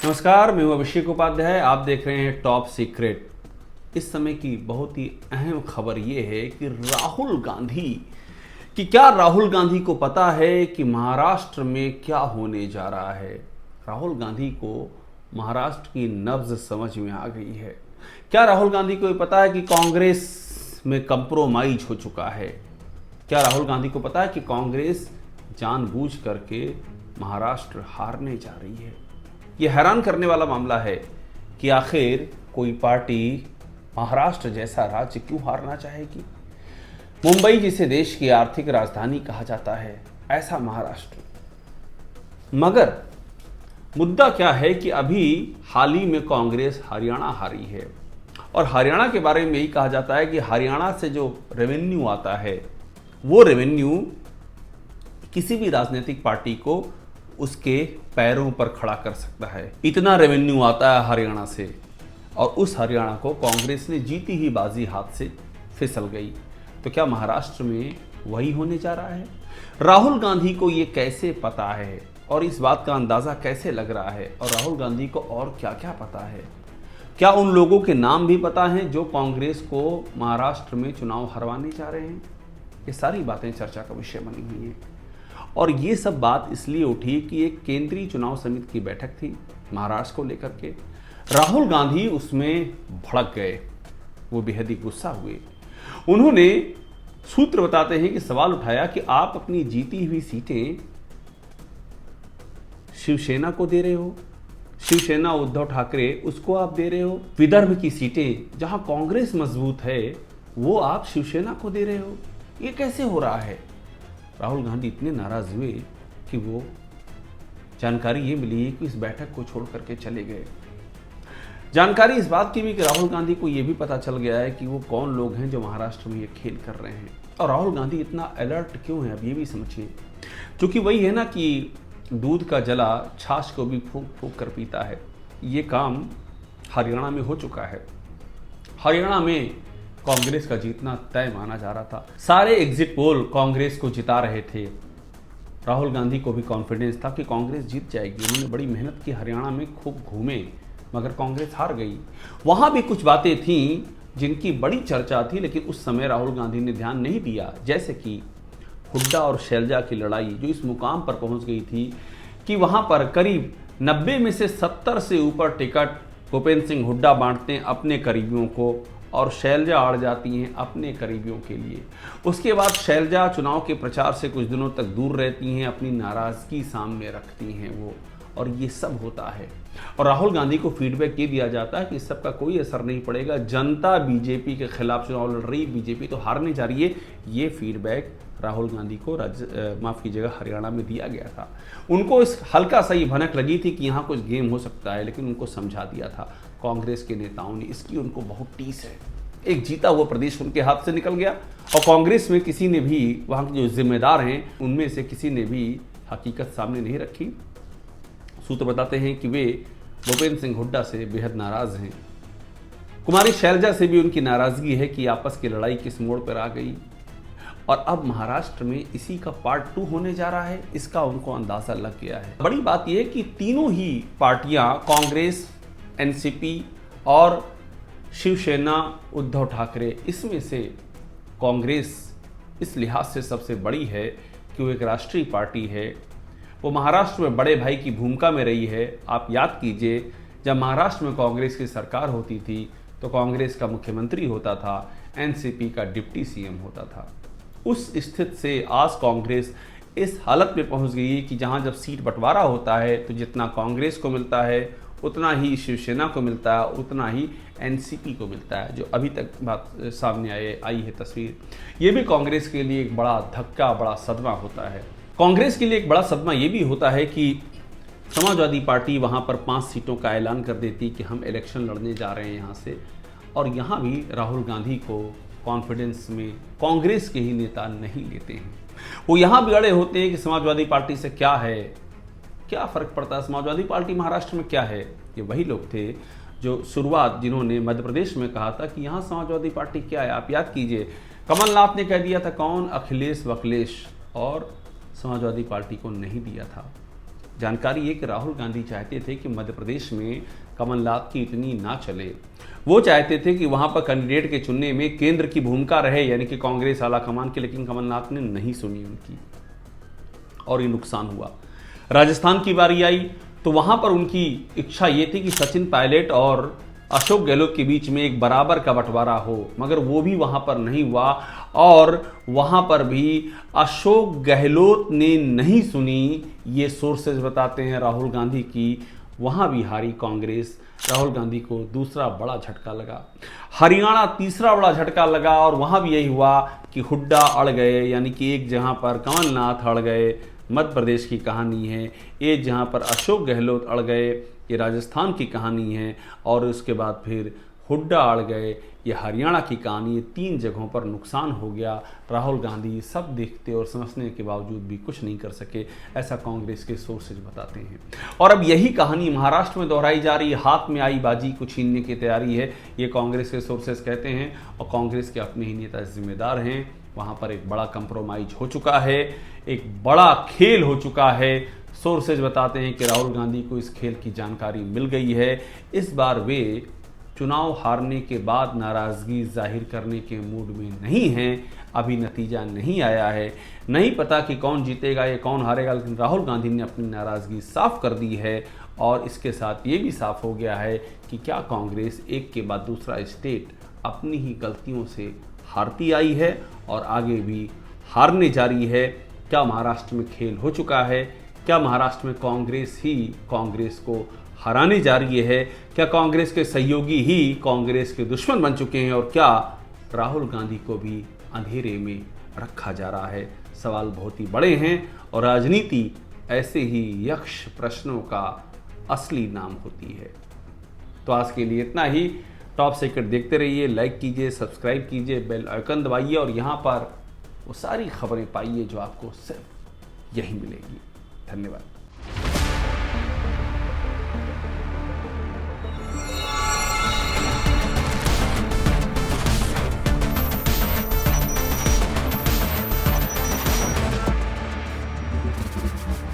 नमस्कार, मैं हूं अभिषेक उपाध्याय। आप देख रहे हैं टॉप सीक्रेट। इस समय की बहुत ही अहम खबर यह है कि राहुल गांधी को पता है कि महाराष्ट्र में क्या होने जा रहा है। राहुल गांधी को महाराष्ट्र की नब्ज समझ में आ गई है। क्या राहुल गांधी को पता है कि कांग्रेस में कंप्रोमाइज हो चुका है? क्या राहुल गांधी को पता है कि कांग्रेस जानबूझ करके महाराष्ट्र हारने जा रही है? यह हैरान करने वाला मामला है कि आखिर कोई पार्टी महाराष्ट्र जैसा राज्य क्यों हारना चाहेगी। मुंबई जिसे देश की आर्थिक राजधानी कहा जाता है, ऐसा महाराष्ट्र। मगर मुद्दा क्या है कि अभी हाल ही में कांग्रेस हरियाणा हारी है और हरियाणा के बारे में यही कहा जाता है कि हरियाणा से जो रेवेन्यू आता है वो रेवेन्यू किसी भी राजनीतिक पार्टी को उसके पैरों पर खड़ा कर सकता है। इतना रेवेन्यू आता है हरियाणा से और उस हरियाणा को कांग्रेस ने जीती ही बाजी हाथ से फिसल गई। तो क्या महाराष्ट्र में वही होने जा रहा है? राहुल गांधी को ये कैसे पता है और इस बात का अंदाजा कैसे लग रहा है? और राहुल गांधी को और क्या क्या पता है? क्या उन लोगों के नाम भी पता हैं जो कांग्रेस को महाराष्ट्र में चुनाव हरवाने जा रहे हैं? ये सारी बातें चर्चा का विषय बनी हुई हैं और ये सब बात इसलिए उठी कि एक केंद्रीय चुनाव समिति की बैठक थी महाराष्ट्र को लेकर के। राहुल गांधी उसमें भड़क गए, वो बेहद ही गुस्सा हुए। उन्होंने सूत्र बताते हैं कि सवाल उठाया कि आप अपनी जीती हुई सीटें शिवसेना को दे रहे हो, शिवसेना उद्धव ठाकरे उसको आप दे रहे हो। विदर्भ की सीटें जहां कांग्रेस मजबूत है वो आप शिवसेना को दे रहे हो। ये कैसे हो रहा है? राहुल गांधी इतने नाराज हुए कि वो जानकारी ये मिली कि इस बैठक को छोड़ करके चले गए। जानकारी इस बात की भी कि राहुल गांधी को ये भी पता चल गया है कि वो कौन लोग हैं जो महाराष्ट्र में ये खेल कर रहे हैं। और राहुल गांधी इतना अलर्ट क्यों है, अब ये भी समझिए। क्योंकि वही है ना कि दूध का जला छाछ को भी फूंक फूंक कर पीता है। ये काम हरियाणा में हो चुका है। हरियाणा में कांग्रेस का जीतना तय माना जा रहा था। सारे एग्जिट पोल कांग्रेस को जिता रहे थे। राहुल गांधी को भी कॉन्फिडेंस था कि कांग्रेस जीत जाएगी। उन्होंने बड़ी मेहनत की, हरियाणा में खूब घूमे, मगर कांग्रेस हार गई। वहां भी कुछ बातें थीं जिनकी बड़ी चर्चा थी, लेकिन उस समय राहुल गांधी ने ध्यान नहीं दिया। जैसे कि हुड्डा और शैलजा की लड़ाई जो इस मुकाम पर पहुंच गई थी कि वहां पर करीब 90 में से 70 से ऊपर टिकट भूपेंद्र सिंह हुड्डा बांटते हैं अपने करीबियों को और शैलजा अड़ जाती हैं अपने करीबियों के लिए। उसके बाद शैलजा चुनाव के प्रचार से कुछ दिनों तक दूर रहती हैं, अपनी नाराज़गी सामने रखती हैं वो, और ये सब होता है। और राहुल गांधी को फीडबैक ये दिया जाता है कि इस सब का कोई असर नहीं पड़ेगा, जनता बीजेपी के खिलाफ चुनाव लड़ रही, बीजेपी तो हारने जा रही है। ये फीडबैक राहुल गांधी को माफ़ कीजिएगा हरियाणा में दिया गया था। उनको इस हल्का सा ही भनक लगी थी कि यहाँ कुछ गेम हो सकता है, लेकिन उनको समझा दिया था कांग्रेस के नेताओं ने। इसकी उनको बहुत टीस है। एक जीता हुआ प्रदेश उनके हाथ से निकल गया और कांग्रेस में किसी ने भी, वहाँ के जो जिम्मेदार हैं उनमें से किसी ने भी हकीकत सामने नहीं रखी। सूत्र बताते हैं कि वे भूपेंद्र सिंह हुड्डा से बेहद नाराज हैं। कुमारी शैलजा से भी उनकी नाराजगी है कि आपस की लड़ाई किस मोड़ पर आ गई और अब महाराष्ट्र में इसी का पार्ट 2 होने जा रहा है, इसका उनको अंदाजा लग गया है। बड़ी बात यह है कि तीनों ही पार्टियां, कांग्रेस, एनसीपी और शिवसेना उद्धव ठाकरे, इसमें से कांग्रेस इस लिहाज से सबसे बड़ी है कि वो एक राष्ट्रीय पार्टी है। वो महाराष्ट्र में बड़े भाई की भूमिका में रही है। आप याद कीजिए, जब महाराष्ट्र में कांग्रेस की सरकार होती थी तो कांग्रेस का मुख्यमंत्री होता था, एनसीपी का डिप्टी सीएम होता था। उस स्थिति से आज कांग्रेस इस हालत में पहुंच गई है कि जहां जब सीट बंटवारा होता है तो जितना कांग्रेस को मिलता है उतना ही शिवसेना को मिलता है, उतना ही एनसीपी को मिलता है। जो अभी तक बात सामने आई है तस्वीर, ये भी कांग्रेस के लिए एक बड़ा धक्का, बड़ा सदमा होता है। कांग्रेस के लिए एक बड़ा सदमा ये भी होता है कि समाजवादी पार्टी वहाँ पर 5 सीटों का ऐलान कर देती कि हम इलेक्शन लड़ने जा रहे हैं यहाँ से, और यहाँ भी राहुल गांधी को कॉन्फिडेंस में कांग्रेस के ही नेता नहीं लेते हैं। वो यहाँ भी अड़े होते हैं कि समाजवादी पार्टी से क्या फ़र्क पड़ता है, समाजवादी पार्टी महाराष्ट्र में क्या है। ये वही लोग थे जो शुरुआत, जिन्होंने मध्य प्रदेश में कहा था कि यहाँ समाजवादी पार्टी क्या है। आप याद कीजिए, कमलनाथ ने कह दिया था कौन, अखिलेश वखिलेश, और समाजवादी पार्टी को नहीं दिया था। जानकारी है कि राहुल गांधी चाहते थे कि मध्य प्रदेश में कमलनाथ की इतनी ना चले। वो चाहते थे कि वहां पर कैंडिडेट के चुनने में केंद्र की भूमिका रहे, यानी कि कांग्रेस आलाकमान की, लेकिन कमलनाथ ने नहीं सुनी उनकी और ये नुकसान हुआ। राजस्थान की बारी आई तो वहां पर उनकी इच्छा ये थी कि सचिन पायलट और अशोक गहलोत के बीच में एक बराबर का बंटवारा हो, मगर वो भी वहां पर नहीं हुआ और वहां पर भी अशोक गहलोत ने नहीं सुनी। ये सोर्सेज बताते हैं राहुल गांधी की, वहां भी हारी कांग्रेस। राहुल गांधी को दूसरा बड़ा झटका लगा। हरियाणा तीसरा बड़ा झटका लगा और वहां भी यही हुआ कि हुड्डा अड़ गए, यानी कि एक जहां पर कमलनाथ अड़ गए, मध्य प्रदेश की कहानी है, एक जहां पर अशोक गहलोत अड़ गए, ये राजस्थान की कहानी है, और उसके बाद फिर हुड्डा अड़ गए, ये हरियाणा की कहानी है। 3 जगहों पर नुकसान हो गया। राहुल गांधी सब देखते और समझने के बावजूद भी कुछ नहीं कर सके, ऐसा कांग्रेस के सोर्सेज बताते हैं। और अब यही कहानी महाराष्ट्र में दोहराई जा रही है। हाथ में आई बाजी को छीनने की तैयारी है, ये कांग्रेस के सोर्सेज कहते हैं, और कांग्रेस के अपने ही नेता जिम्मेदार हैं। वहाँ पर एक बड़ा कंप्रोमाइज हो चुका है, एक बड़ा खेल हो चुका है। सोर्सेज बताते हैं कि राहुल गांधी को इस खेल की जानकारी मिल गई है। इस बार वे चुनाव हारने के बाद नाराज़गी जाहिर करने के मूड में नहीं हैं। अभी नतीजा नहीं आया है, नहीं पता कि कौन जीतेगा या कौन हारेगा, लेकिन राहुल गांधी ने अपनी नाराज़गी साफ कर दी है। और इसके साथ ये भी साफ हो गया है कि क्या कांग्रेस एक के बाद दूसरा स्टेट अपनी ही गलतियों से हारती आई है और आगे भी हारने जा रही है। क्या महाराष्ट्र में खेल हो चुका है? क्या महाराष्ट्र में कांग्रेस ही कांग्रेस को हराने जा रही है? क्या कांग्रेस के सहयोगी ही कांग्रेस के दुश्मन बन चुके हैं? और क्या राहुल गांधी को भी अंधेरे में रखा जा रहा है? सवाल बहुत ही बड़े हैं और राजनीति ऐसे ही यक्ष प्रश्नों का असली नाम होती है। तो आज के लिए इतना ही। टॉप सीक्रेट देखते रहिए, लाइक कीजिए, सब्सक्राइब कीजिए, बेल आइकन दबाइए और यहाँ पर वो सारी खबरें पाइए जो आपको सिर्फ यही मिलेगी। धन्यवाद।